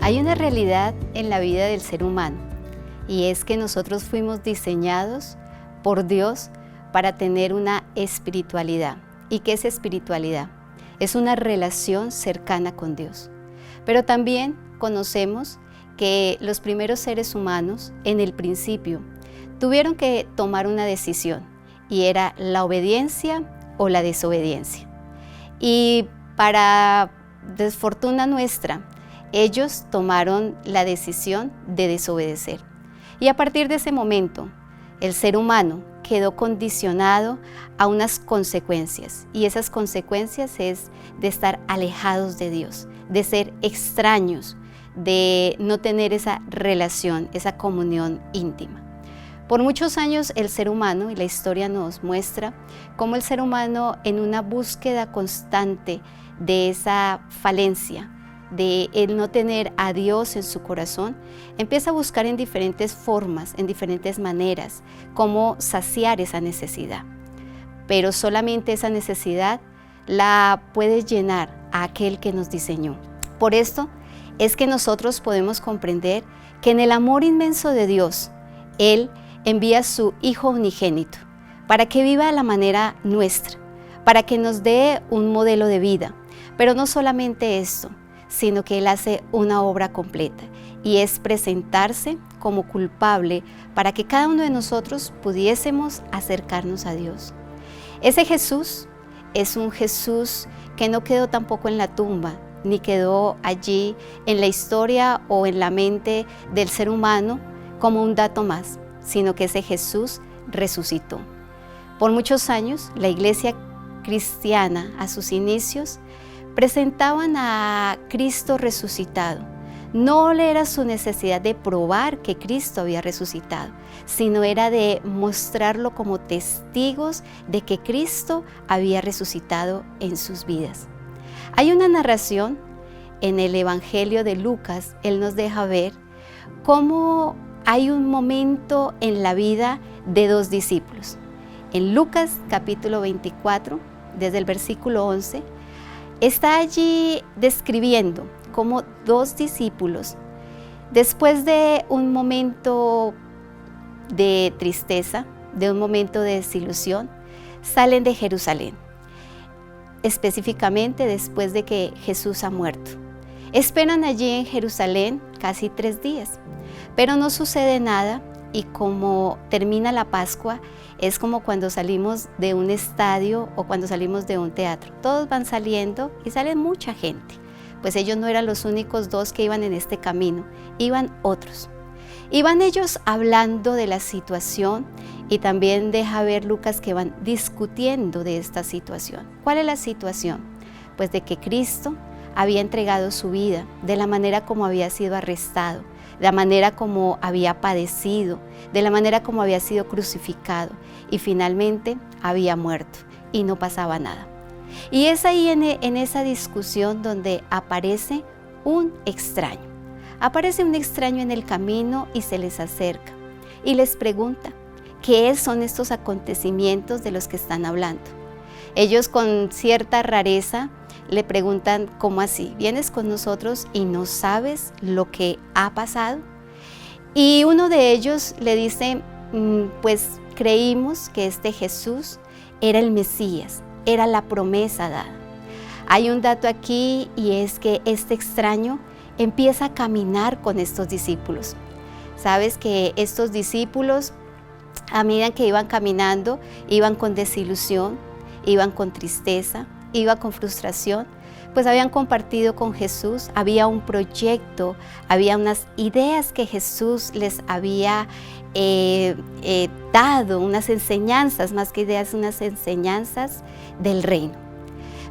Hay una realidad en la vida del ser humano y es que nosotros fuimos diseñados por Dios para tener una espiritualidad. ¿Y qué es espiritualidad? Es una relación cercana con Dios. Pero también conocemos que los primeros seres humanos en el principio tuvieron que tomar una decisión y era la obediencia o la desobediencia. Y para desfortuna nuestra, ellos tomaron la decisión de desobedecer. Y a partir de ese momento, el ser humano quedó condicionado a unas consecuencias. Y esas consecuencias es de estar alejados de Dios, de ser extraños, de no tener esa relación, esa comunión íntima. Por muchos años el ser humano, y la historia nos muestra cómo el ser humano en una búsqueda constante de esa falencia, de el no tener a Dios en su corazón, empieza a buscar en diferentes formas, en diferentes maneras, cómo saciar esa necesidad. Pero solamente esa necesidad la puede llenar a aquel que nos diseñó. Por esto es que nosotros podemos comprender que en el amor inmenso de Dios, Él envía a su Hijo unigénito para que viva a la manera nuestra, para que nos dé un modelo de vida. Pero no solamente esto, sino que Él hace una obra completa y es presentarse como culpable para que cada uno de nosotros pudiésemos acercarnos a Dios. Ese Jesús es un Jesús que no quedó tampoco en la tumba, ni quedó allí en la historia o en la mente del ser humano como un dato más, sino que ese Jesús resucitó. Por muchos años, la iglesia cristiana a sus inicios presentaban a Cristo resucitado. No era su necesidad de probar que Cristo había resucitado, sino era de mostrarlo como testigos de que Cristo había resucitado en sus vidas. Hay una narración en el Evangelio de Lucas, él nos deja ver cómo hay un momento en la vida de dos discípulos. En Lucas capítulo 24, desde el versículo 11, está allí describiendo cómo dos discípulos, después de un momento de tristeza, de un momento de desilusión, salen de Jerusalén, específicamente después de que Jesús ha muerto. Esperan allí en Jerusalén casi 3 días, pero no sucede nada y como termina la Pascua, es como cuando salimos de un estadio o cuando salimos de un teatro. Todos van saliendo y sale mucha gente. Pues ellos no eran los únicos 2 que iban en este camino, iban otros. Iban ellos hablando de la situación y también deja ver Lucas que van discutiendo de esta situación. ¿Cuál es la situación? Pues de que Cristo había entregado su vida de la manera como había sido arrestado, de la manera como había padecido, de la manera como había sido crucificado y finalmente había muerto y no pasaba nada. Y es ahí en esa discusión donde aparece un extraño. Aparece un extraño en el camino y se les acerca y les pregunta qué son estos acontecimientos de los que están hablando. Ellos con cierta rareza le preguntan, ¿cómo así? ¿Vienes con nosotros y no sabes lo que ha pasado? Y uno de ellos le dice, pues creímos que este Jesús era el Mesías, era la promesa dada. Hay un dato aquí y es que este extraño empieza a caminar con estos discípulos. Sabes que estos discípulos, a medida que iban caminando, iban con desilusión, iban con tristeza, iba con frustración, pues habían compartido con Jesús, había un proyecto, había unas ideas que Jesús les había dado, unas enseñanzas, más que ideas, unas enseñanzas del reino.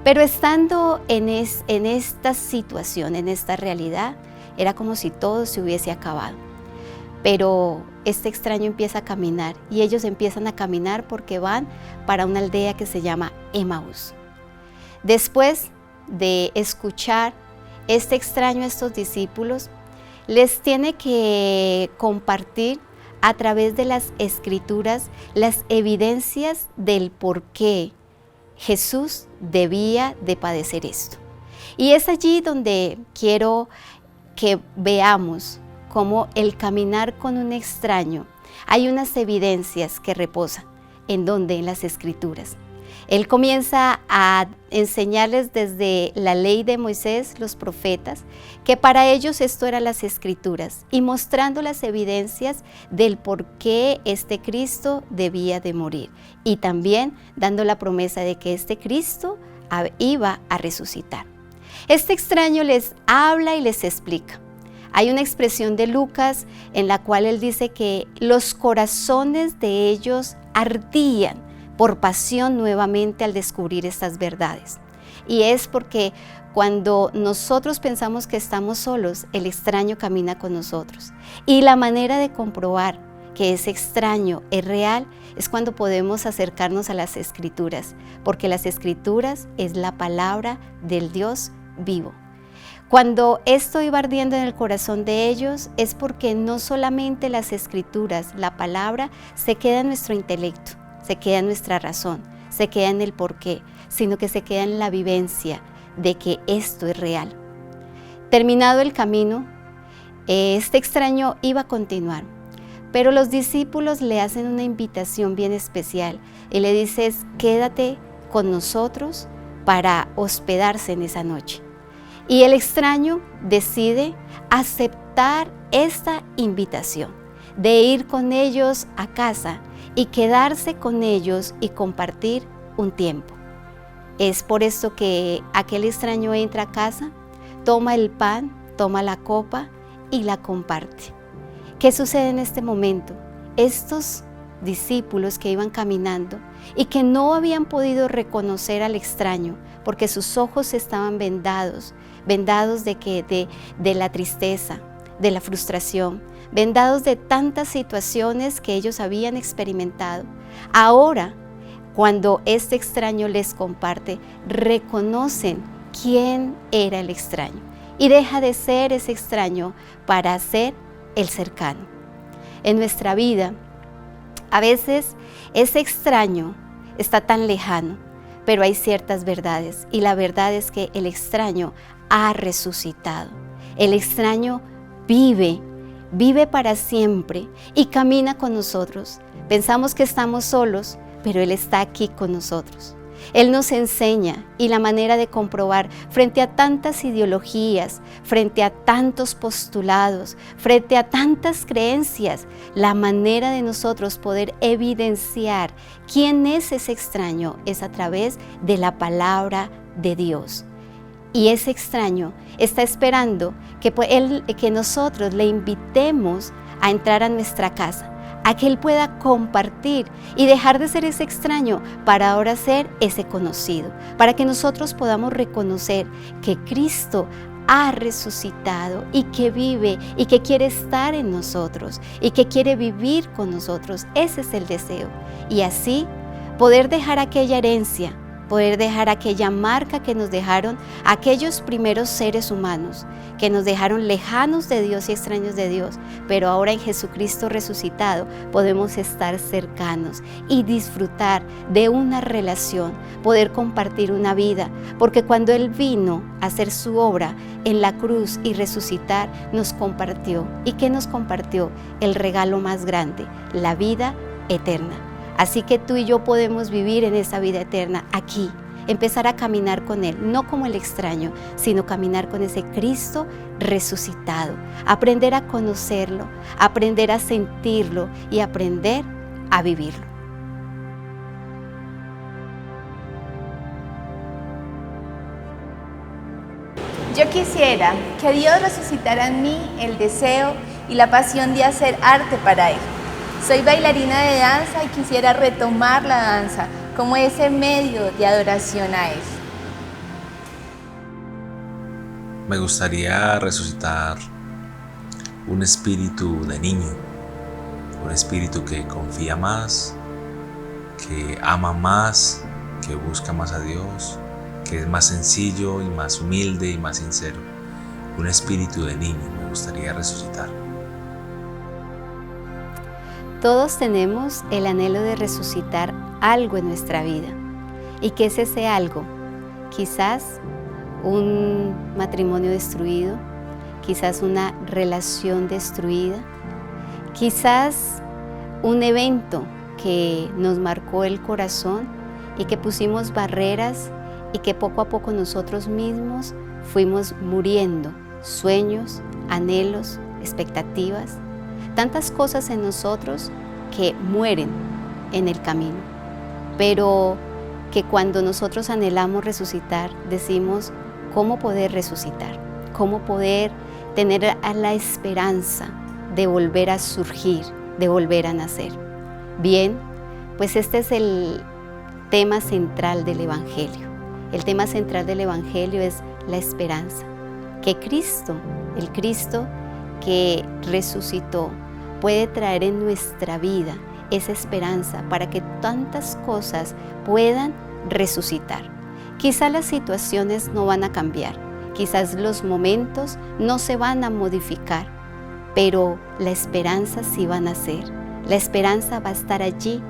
Pero estando en esta situación, en esta realidad, era como si todo se hubiese acabado. Pero este extraño empieza a caminar y ellos empiezan a caminar porque van para una aldea que se llama Emaús. Después de escuchar este extraño a estos discípulos, les tiene que compartir a través de las escrituras las evidencias del por qué Jesús debía de padecer esto. Y es allí donde quiero que veamos cómo el caminar con un extraño, hay unas evidencias que reposan. ¿En dónde? En las Escrituras. Él comienza a enseñarles desde la ley de Moisés, los profetas, que para ellos esto eran las Escrituras, y mostrando las evidencias del por qué este Cristo debía de morir, y también dando la promesa de que este Cristo iba a resucitar. Este extraño les habla y les explica. Hay una expresión de Lucas en la cual él dice que los corazones de ellos ardían por pasión nuevamente al descubrir estas verdades. Y es porque cuando nosotros pensamos que estamos solos, el extraño camina con nosotros. Y la manera de comprobar que ese extraño es real es cuando podemos acercarnos a las Escrituras, porque las Escrituras es la palabra del Dios vivo. Cuando esto iba ardiendo en el corazón de ellos es porque no solamente las Escrituras, la palabra, se queda en nuestro intelecto, se queda en nuestra razón, se queda en el porqué, sino que se queda en la vivencia de que esto es real. Terminado el camino, este extraño iba a continuar, pero los discípulos le hacen una invitación bien especial y le dicen: quédate con nosotros para hospedarse en esa noche. Y el extraño decide aceptar esta invitación de ir con ellos a casa y quedarse con ellos y compartir un tiempo. Es por esto que aquel extraño entra a casa, toma el pan, toma la copa y la comparte. ¿Qué sucede en este momento? Estos discípulos que iban caminando y que no habían podido reconocer al extraño porque sus ojos estaban vendados de la tristeza, de la frustración, vendados de tantas situaciones que ellos habían experimentado. Ahora, cuando este extraño les comparte, reconocen quién era el extraño y deja de ser ese extraño para ser el cercano. En nuestra vida, a veces ese extraño está tan lejano, pero hay ciertas verdades, y la verdad es que el extraño ha resucitado. El extraño vive para siempre y camina con nosotros. Pensamos que estamos solos, pero Él está aquí con nosotros. Él nos enseña, y la manera de comprobar frente a tantas ideologías, frente a tantos postulados, frente a tantas creencias, la manera de nosotros poder evidenciar quién es ese extraño es a través de la palabra de Dios. Y ese extraño está esperando que nosotros le invitemos a entrar a nuestra casa, a que Él pueda compartir y dejar de ser ese extraño para ahora ser ese conocido, para que nosotros podamos reconocer que Cristo ha resucitado y que vive y que quiere estar en nosotros y que quiere vivir con nosotros. Ese es el deseo. Y así poder dejar aquella herencia, poder dejar aquella marca que nos dejaron aquellos primeros seres humanos, que nos dejaron lejanos de Dios y extraños de Dios, pero ahora en Jesucristo resucitado podemos estar cercanos y disfrutar de una relación, poder compartir una vida, porque cuando Él vino a hacer su obra en la cruz y resucitar, nos compartió. ¿Y qué nos compartió? El regalo más grande, la vida eterna. Así que tú y yo podemos vivir en esa vida eterna aquí, empezar a caminar con Él, no como el extraño, sino caminar con ese Cristo resucitado, aprender a conocerlo, aprender a sentirlo y aprender a vivirlo. Yo quisiera que Dios resucitara en mí el deseo y la pasión de hacer arte para Él. Soy bailarina de danza y quisiera retomar la danza como ese medio de adoración a Él. Me gustaría resucitar un espíritu de niño, un espíritu que confía más, que ama más, que busca más a Dios, que es más sencillo y más humilde y más sincero. Un espíritu de niño me gustaría resucitar. Todos tenemos el anhelo de resucitar algo en nuestra vida. ¿Y qué es ese algo? Quizás un matrimonio destruido, quizás una relación destruida, quizás un evento que nos marcó el corazón y que pusimos barreras y que poco a poco nosotros mismos fuimos muriendo, sueños, anhelos, expectativas, tantas cosas en nosotros que mueren en el camino, pero que cuando nosotros anhelamos resucitar, decimos, ¿cómo poder resucitar? ¿Cómo poder tener la esperanza de volver a surgir, de volver a nacer? Bien, pues este es el tema central del Evangelio. El tema central del Evangelio es la esperanza, que Cristo, el Cristo que resucitó, puede traer en nuestra vida esa esperanza para que tantas cosas puedan resucitar. Quizás las situaciones no van a cambiar, quizás los momentos no se van a modificar, pero la esperanza sí va a nacer. La esperanza va a estar allí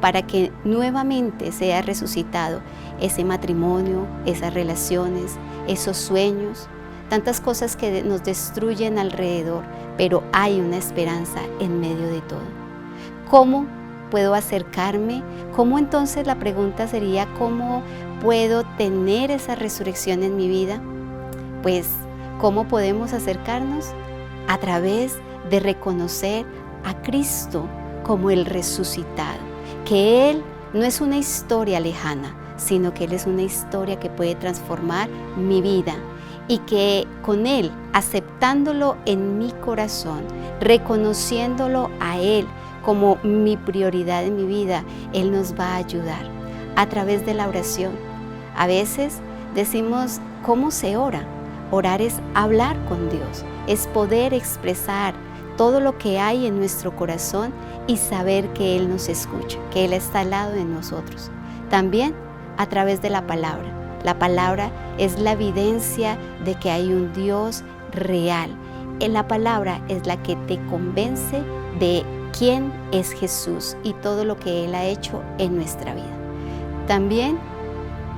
para que nuevamente sea resucitado ese matrimonio, esas relaciones, esos sueños, tantas cosas que nos destruyen alrededor, pero hay una esperanza en medio de todo. ¿Cómo puedo acercarme? ¿Cómo entonces la pregunta sería, cómo puedo tener esa resurrección en mi vida? Pues, ¿cómo podemos acercarnos? A través de reconocer a Cristo como el resucitado, que Él no es una historia lejana, sino que Él es una historia que puede transformar mi vida y que con Él, aceptándolo en mi corazón, reconociéndolo a Él como mi prioridad en mi vida, Él nos va a ayudar a través de la oración. A veces decimos, ¿cómo se ora? Orar es hablar con Dios, es poder expresar todo lo que hay en nuestro corazón y saber que Él nos escucha, que Él está al lado de nosotros. También a través de la palabra. La palabra es la evidencia de que hay un Dios real. La palabra es la que te convence de quién es Jesús y todo lo que Él ha hecho en nuestra vida. También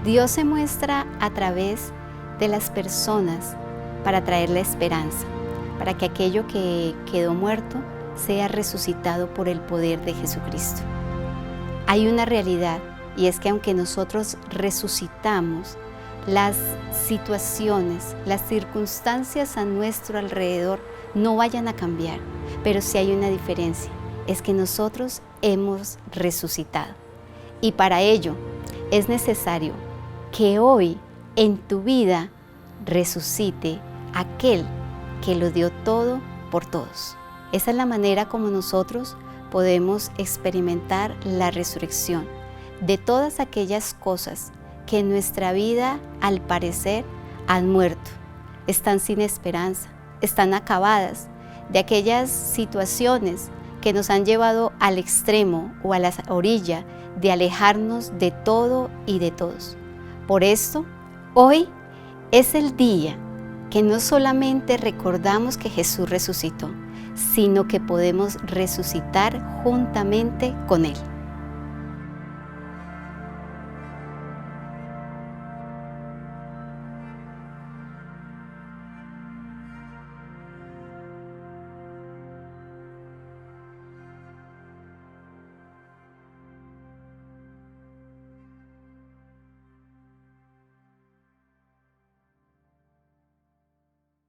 Dios se muestra a través de las personas para traer la esperanza, para que aquello que quedó muerto sea resucitado por el poder de Jesucristo. Hay una realidad, y es que aunque nosotros resucitamos, las situaciones, las circunstancias a nuestro alrededor no vayan a cambiar, pero sí hay una diferencia, es que nosotros hemos resucitado. Y para ello es necesario que hoy en tu vida resucite aquel que lo dio todo por todos. Esa es la manera como nosotros podemos experimentar la resurrección de todas aquellas cosas que en nuestra vida, al parecer, han muerto, están sin esperanza, están acabadas, de aquellas situaciones que nos han llevado al extremo o a la orilla de alejarnos de todo y de todos. Por esto, hoy es el día que no solamente recordamos que Jesús resucitó, sino que podemos resucitar juntamente con Él.